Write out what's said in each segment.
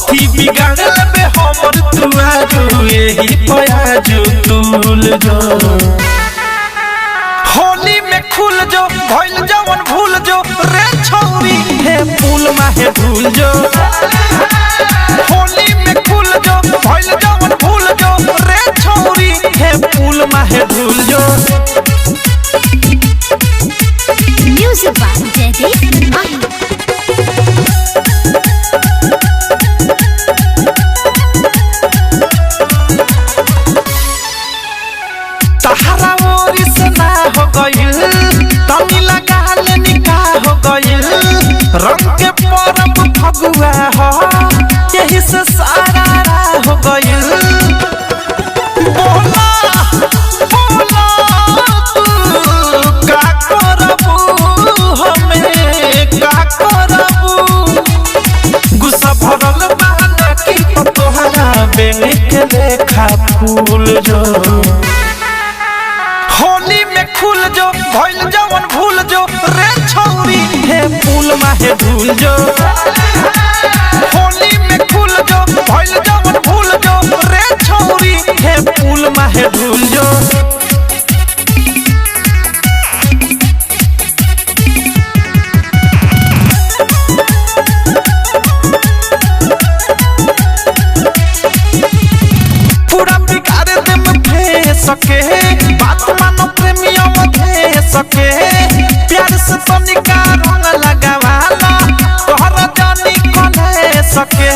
कथी बिगाड़ल बे हमर तुआरू यही पयाजू तुल जो होली में खुल जो भइल जवन भूल जो रे छौरी हे फूल माहे भूल जो होली में खुल जो भइल जवन भूल जो रे छौरी हे फूल माहे भूल जो Music by Daddy Mahi. तहरा ओरी से ना हो गइल तनी लगा ले निकाह हो गइल रंग के परब फगुआ हो यही से सारा हो गइल बोला बोला तू का करबू हमें का करबू गुस्सा भरल बहाना की तोहरा बेने के लेखा फूल जो होली में खुल जो भइल जवन भूल जो रे छौरी हे फूल माहे भूल जो होली में खुल जो भइल जवन भूल जो रे छौरी हे फूल माहे भूल जो पूरा बिगाड़ दे में फे सके बात मानो प्रेमियों में सके प्यार से तनिका रंग लगावाला तोहरा जानी कोने सके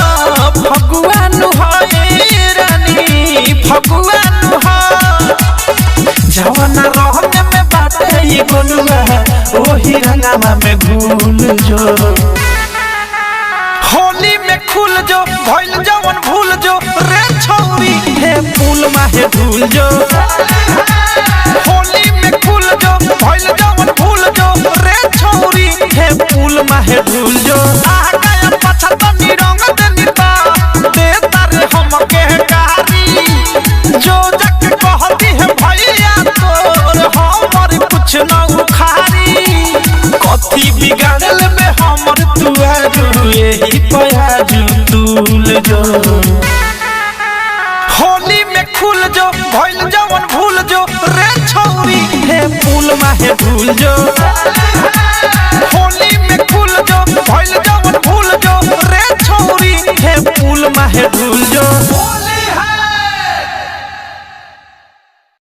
भगवान है रानी भगवान है जवाना रहने में बाटे ये गोलुआ ओही रंगामा में घूल जो होली में खुल जो भइल जवन भूल जो रे छौरी हे फूल माहे भूल जो होली में खुल जो भइल जवन भूल जो रे छौरी हे फूल माहे भूल जो आ गया पछा तनी रंग देनी ता दे तारे हम के कारी जो जक कहती है भैया तोर हमर कुछ न उखारी कथी बिगाड़ल बे हमर तुआरू यही पयाजू तुल जो होली में खुल जो भइल जवन भूल जो रे छौरी हे फूल माहे भूल जो होली में खुल जो भइल जवन भूल जो रे छौरी हे फूल माहे भूल जो।